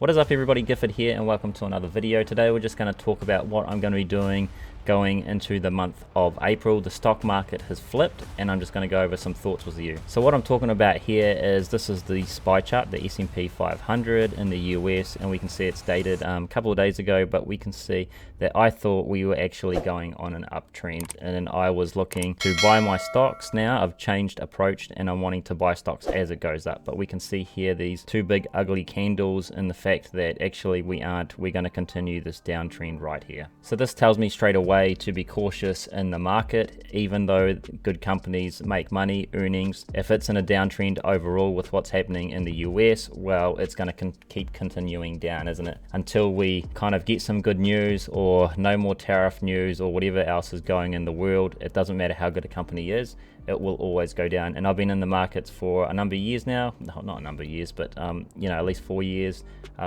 What is up everybody, Gifford here and welcome to another video. Today we're just going to talk about what I'm going to be doing going into the month of April. The stock market has flipped and I'm just going to go over some thoughts with you. So what I'm talking about here is this is the SPY chart, the S&P 500 in the US, and we can see it's dated a couple of days ago, but we can see that I thought we were actually going on an uptrend and I was looking to buy my stocks. Now I've changed approach and I'm wanting to buy stocks as it goes up, but we can see here these two big ugly candles and the fact that actually we're going to continue this downtrend right here. So this tells me straight away to be cautious in the market, even though good companies make money, earnings. If it's in a downtrend overall with what's happening in the US, well, it's going to keep continuing down, isn't it? Until we kind of get some good news or no more tariff news or whatever else is going in the world. It doesn't matter how good a company is, it will always go down. And I've been in the markets for a number of years now, not a number of years, but at least 4 years,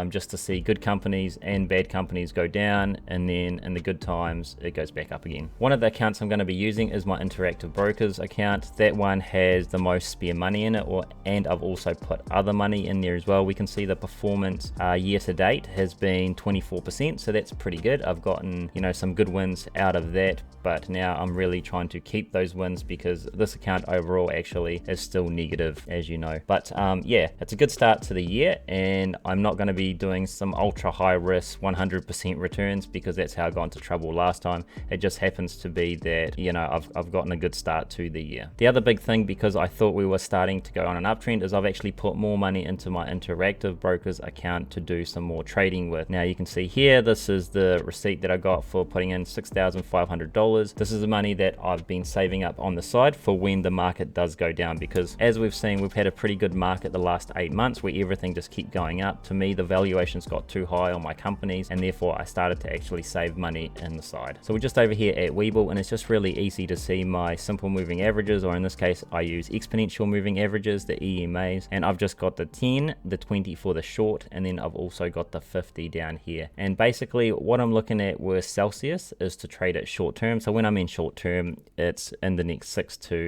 just to see good companies and bad companies go down, and then in the good times it goes back up again. One of the accounts I'm going to be using is my Interactive Brokers account. That one has the most spare money in it, and I've also put other money in there as well. We can see the performance year to date has been 24%, so that's pretty good. I've gotten some good wins out of that, but now I'm really trying to keep those wins because this account overall actually is still negative, as you know. But yeah, it's a good start to the year, and I'm not going to be doing some ultra high risk 100% returns because that's how I got into trouble last time. It just happens to be that I've gotten a good start to the year. The other big thing, because I thought we were starting to go on an uptrend, is I've actually put more money into my Interactive Brokers account to do some more trading with. Now you can see here, this is the receipt that I got for putting in $6,500. This is the money that I've been saving up on the side for when the market does go down, because as we've seen, we've had a pretty good market the last 8 months where everything just keep going up. To me, the valuations got too high on my companies, and therefore I started to actually save money in the side. So we're just over here at Webull, and it's just really easy to see my simple moving averages, or in this case I use exponential moving averages, the EMAs, and I've just got the 10, the 20 for the short, and then I've also got the 50 down here. And basically what I'm looking at with Celsius is to trade it short term. So when I mean short term, it's in the next 6 to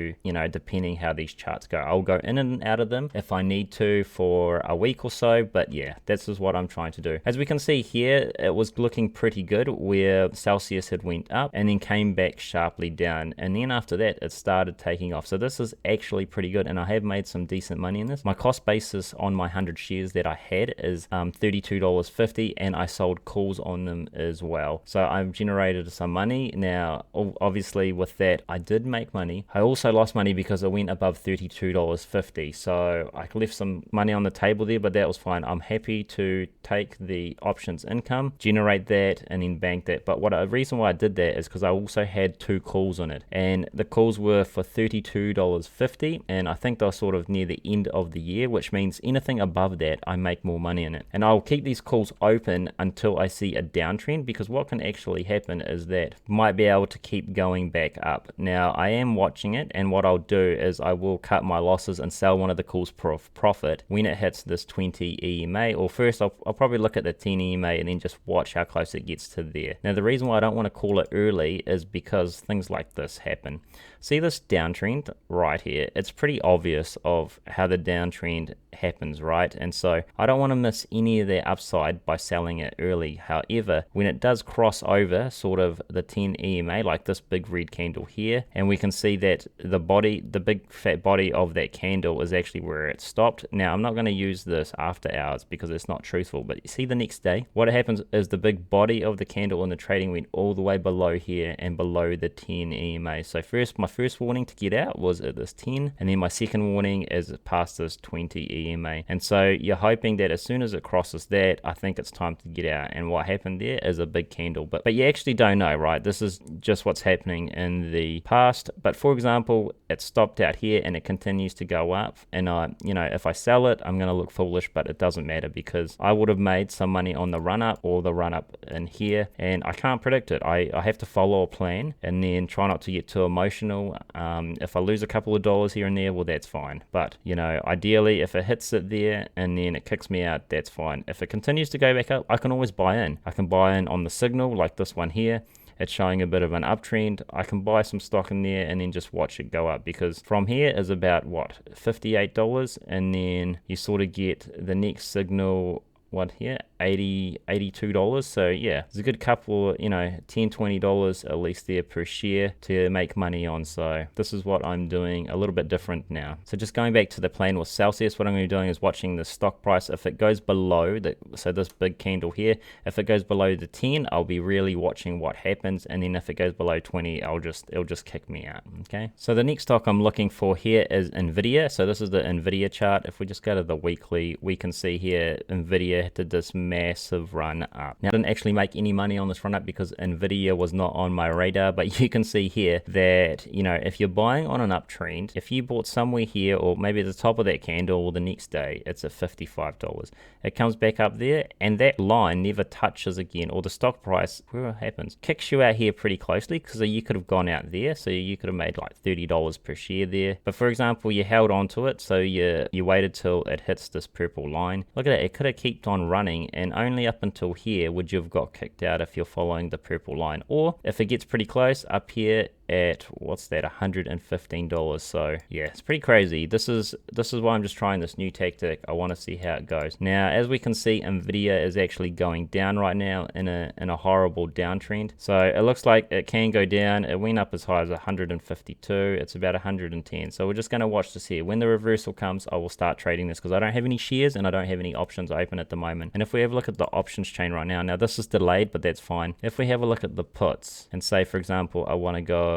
depending how these charts go. I'll go in and out of them if I need to for a week or so, but yeah, this is what I'm trying to do. As we can see here, it was looking pretty good where Celsius had went up and then came back sharply down, and then after that it started taking off. So this is actually pretty good, and I have made some decent money in this. My cost basis on my 100 shares that I had is $32.50, and I sold calls on them as well. So I've generated some money. Now obviously with that I did make money. I also lost money because it went above $32.50, so I left some money on the table there, but that was fine. I'm happy to take the options income, generate that, and then bank that. But the reason why I did that is because I also had 2 calls on it, and the calls were for $32.50, and I think they're sort of near the end of the year, which means anything above that I make more money in it. And I'll keep these calls open until I see a downtrend, because what can actually happen is that might be able to keep going back up. Now I am watching it, and what I'll do is I will cut my losses and sell one of the calls profit when it hits this 20 EMA, or first I'll probably look at the 10 EMA and then just watch how close it gets to there. Now the reason why I don't want to call it early is because things like this happen. See this downtrend right here? It's pretty obvious of how the downtrend happens, right? And so I don't want to miss any of the upside by selling it early. However, when it does cross over sort of the 10 EMA, like this big red candle here, and we can see that the big fat body of that candle is actually where it stopped. Now I'm not going to use this after hours because it's not truthful, but you see the next day what happens is the big body of the candle in the trading went all the way below here and below the 10 EMA. So my first warning to get out was at this 10, and then my second warning is past this 20 EMA. And so you're hoping that as soon as it crosses that, I think it's time to get out. And what happened there is a big candle, but you actually don't know, right? This is just what's happening in the past. But for example, it stopped out here and it continues to go up, and if I sell it, I'm going to look foolish, but it doesn't matter because I would have made some money on the run up or the run up in here, and I can't predict it. I have to follow a plan and then try not to get too emotional. If I lose a couple of dollars here and there, well, that's fine. But ideally, if it hits it there and then it kicks me out, that's fine. If it continues to go back up, I can always buy in. I can buy in on the signal like this one here. It's showing a bit of an uptrend. I can buy some stock in there and then just watch it go up, because from here is about what, $58, and then you sort of get the next signal what here, $82. So yeah, it's a good couple, you know, $10-20 at least there per share to make money on. So this is what I'm doing a little bit different now. So just going back to the plan with Celsius, what I'm going to be doing is watching the stock price. If it goes below the, so this big candle here, if it goes below the 10, I'll be really watching what happens, and then if it goes below 20, it'll just kick me out. Okay, so the next stock I'm looking for here is Nvidia. So this is the Nvidia chart. If we just go to the weekly, we can see here Nvidia did this massive run up. Now I didn't actually make any money on this run up because Nvidia was not on my radar, but you can see here that, you know, if you're buying on an uptrend, if you bought somewhere here or maybe at the top of that candle or the next day, it's at $55. It comes back up there and that line never touches again, or the stock price, what happens, kicks you out here pretty closely, because you could have gone out there, so you could have made like $30 per share there. But for example, you held on to it, so you waited till it hits this purple line. Look at that, it could have kept on running, and only up until here would you have got kicked out if you're following the purple line. Or if it gets pretty close up here at, what's that, $115. So yeah, it's pretty crazy. This is why I'm just trying this new tactic. I want to see how it goes. Now as we can see, Nvidia is actually going down right now in a horrible downtrend. So it looks like it can go down. It went up as high as 152. It's about 110. So we're just going to watch this here. When the reversal comes, I will start trading this, because I don't have any shares and I don't have any options open at the moment. And if we have a look at the options chain right now this is delayed, but that's fine. If we have a look at the puts and say, for example, I want to go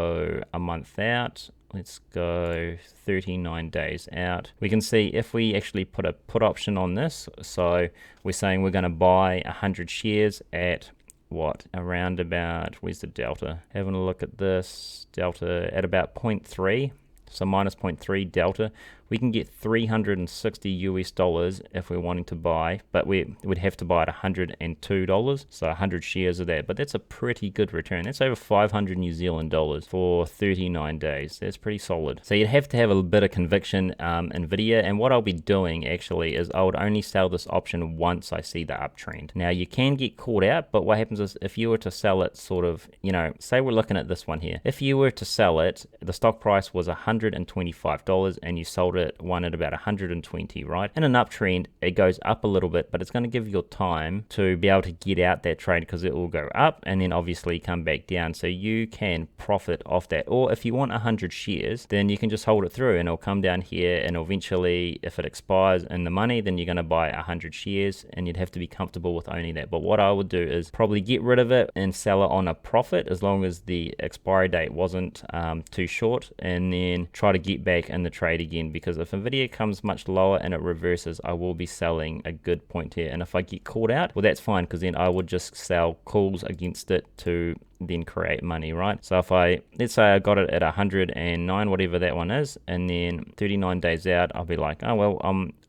a month out, let's go 39 days out, we can see if we actually put a put option on this, so we're saying we're going to buy 100 shares at what, around about, where's the delta, having a look at this delta at about 0.3, so minus 0.3 delta, we can get $360 if we're wanting to buy, but we'd have to buy at $102, so 100 shares of that. But that's a pretty good return. That's over 500 New Zealand dollars for 39 days. That's pretty solid. So you'd have to have a bit of conviction, Nvidia, and what I'll be doing actually is I would only sell this option once I see the uptrend. Now you can get caught out, but what happens is if you were to sell it sort of, you know, say we're looking at this one here, if you were to sell it, the stock price was $125 and you sold it one at about 120, right? In an uptrend, it goes up a little bit, but it's going to give you time to be able to get out that trade, because it will go up and then obviously come back down, so you can profit off that. Or if you want 100 shares, then you can just hold it through and it'll come down here, and eventually if it expires in the money, then you're going to buy 100 shares and you'd have to be comfortable with owning that. But what I would do is probably get rid of it and sell it on a profit, as long as the expiry date wasn't too short, and then try to get back in the trade again, because if Nvidia comes much lower and it reverses, I will be selling a good point here. And if I get caught out, well, that's fine, because then I would just sell calls against it to then create money, right? So if let's say I got it at 109, whatever that one is, and then 39 days out, I'll be like, oh well,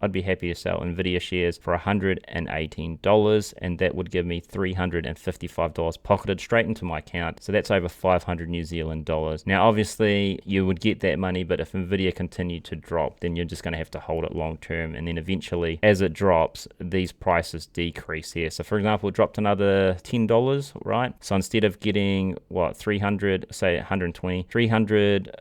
I'd be happy to sell Nvidia shares for $118, and that would give me $355 pocketed straight into my account. So that's over 500 New Zealand dollars. Now obviously you would get that money, but if Nvidia continued to drop, then you're just going to have to hold it long term, and then eventually as it drops, these prices decrease here. So for example, it dropped another $10, right? So instead of getting what, 300, say 120, 300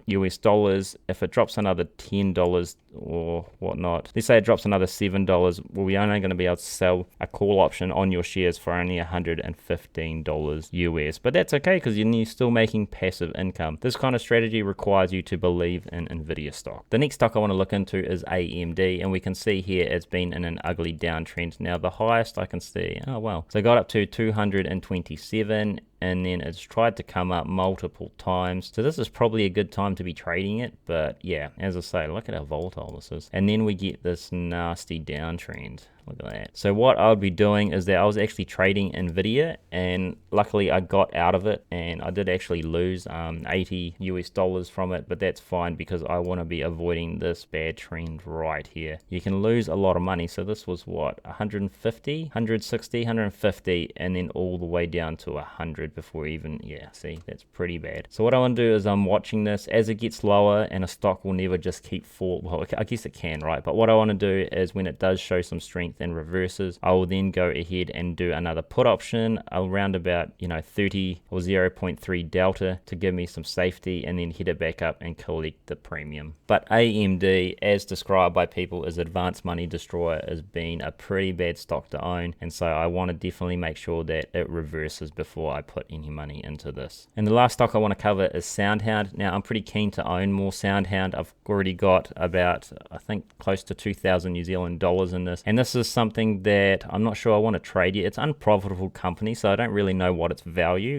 US dollars, if it drops another $10 or whatnot, let's say it drops another $7, well, we're only going to be able to sell a call option on your shares for only $115 US. But that's okay, because you're still making passive income. This kind of strategy requires you to believe in Nvidia stock. The next stock I want to look into is AMD, and we can see here it's been in an ugly downtrend. Now the highest I can see, oh well, so it got up to 227, and then it's tried to come up multiple times. So this is probably a good time to be trading it, but yeah, as I say, look at how volatile this is. And then we get this nasty downtrend. Look at that. So what I would be doing is that I was actually trading Nvidia, and luckily I got out of it, and I did actually lose $80 US from it, but that's fine, because I want to be avoiding this bad trend right here. You can lose a lot of money. So this was what, 150, 160, 150, and then all the way down to 100 before even, yeah, see, that's pretty bad. So what I want to do is I'm watching this as it gets lower, and a stock will never just keep fall. Well, I guess it can, right? But what I want to do is when it does show some strength, strength and reverses, I will then go ahead and do another put option around about 30 or 0.3 delta to give me some safety, and then hit it back up and collect the premium. But AMD, as described by people as advanced money destroyer, has been a pretty bad stock to own, and so I want to definitely make sure that it reverses before I put any money into this. And the last stock I want to cover is SoundHound. Now I'm pretty keen to own more SoundHound. I've already got about, I think, close to 2,000 New Zealand dollars in this, and this is something that I'm not sure I want to trade yet. It's an unprofitable company, so I don't really know what its value.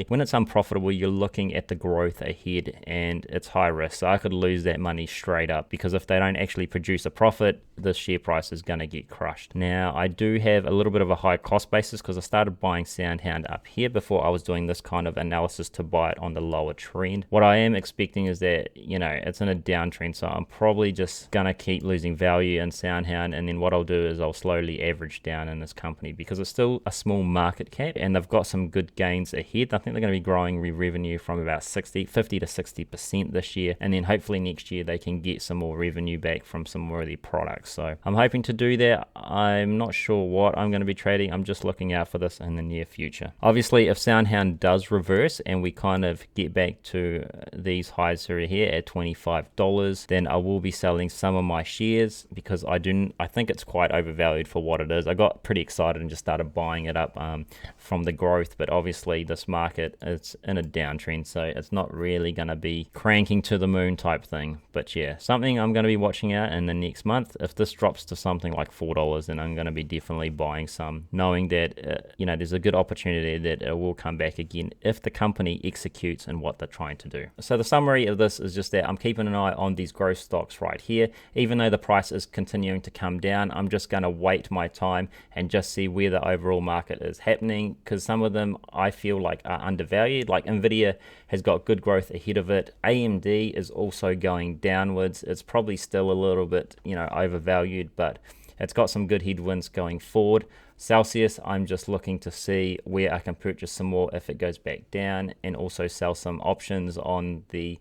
When it's unprofitable, you're looking at the growth ahead, and it's high risk, so I could lose that money straight up, because if they don't actually produce a profit, the share price is going to get crushed. Now I do have a little bit of a high cost basis because I started buying SoundHound up here before I was doing this kind of analysis to buy it on the lower trend. What I am expecting is that it's in a downtrend, so I'm probably just gonna keep losing value in SoundHound, and then what I'll do is I'll slowly average down in this company because it's still a small market cap and they've got some good gains ahead. I think they're going to be growing revenue from about 50 to 60% this year, and then hopefully next year they can get some more revenue back from some more of their products. So I'm hoping to do that. I'm not sure what I'm going to be trading. I'm just looking out for this in the near future. Obviously, if SoundHound does reverse and we kind of get back to these highs here at $25, then I will be selling some of my shares because I think it's quite overvalued for what it is. I got pretty excited and just started buying it up from the growth, but obviously this market is in a downtrend, so it's not really going to be cranking to the moon type thing. But yeah, something I'm going to be watching out in the next month. If this drops to something like $4, then I'm going to be definitely buying some, knowing that there's a good opportunity that it will come back again if the company executes in what they're trying to do. So the summary of this is just that I'm keeping an eye on these growth stocks right here. Even though the price is continuing to come down, I'm just going to wait my time and just see where the overall market is happening, because some of them I feel like are undervalued. Like Nvidia has got good growth ahead of it. AMD is also going downwards. It's probably still a little bit overvalued, but it's got some good headwinds going forward. Celsius, I'm just looking to see where I can purchase some more if it goes back down, and also sell some options on the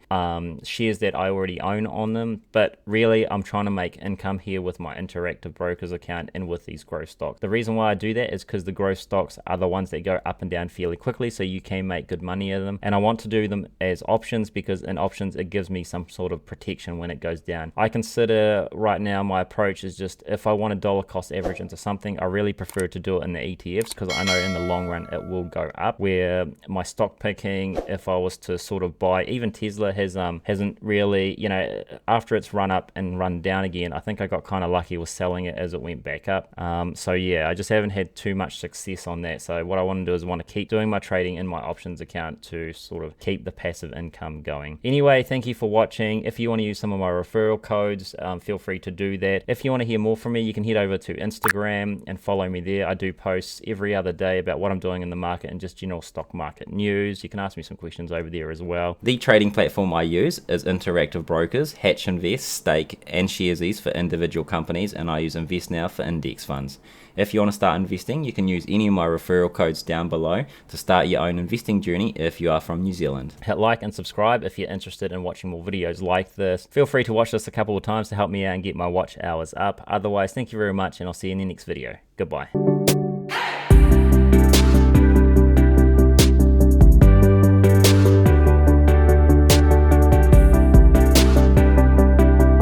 shares that I already own on them. But really, I'm trying to make income here with my Interactive Brokers account and with these growth stocks. The reason why I do that is because the growth stocks are the ones that go up and down fairly quickly, so you can make good money of them. And I want to do them as options because in options, it gives me some sort of protection when it goes down. I consider right now my approach is just, if I want a dollar cost average into something, I really prefer to do it in the ETFs because I know in the long run it will go up. Where my stock picking, if I was to sort of buy, even Tesla hasn't really, after it's run up and run down again, I think I got kind of lucky with selling it as it went back up. So yeah, I just haven't had too much success on that. So what I want to do is want to keep doing my trading in my options account to sort of keep the passive income going. Anyway, thank you for watching. If you want to use some of my referral codes, feel free to do that. If you want to hear more from me, you can head over to Instagram and follow me there. I do posts every other day about what I'm doing in the market and just general stock market news. You can ask me some questions over there as well. The trading platform I use is Interactive Brokers, Hatch Invest, Stake, and Sharesies for individual companies, and I use InvestNow for index funds. If you want to start investing, you can use any of my referral codes down below to start your own investing journey if you are from New Zealand. Hit like and subscribe if you're interested in watching more videos like this. Feel free to watch this a couple of times to help me out and get my watch hours up. Otherwise, thank you very much, and I'll see you in the next video. Goodbye.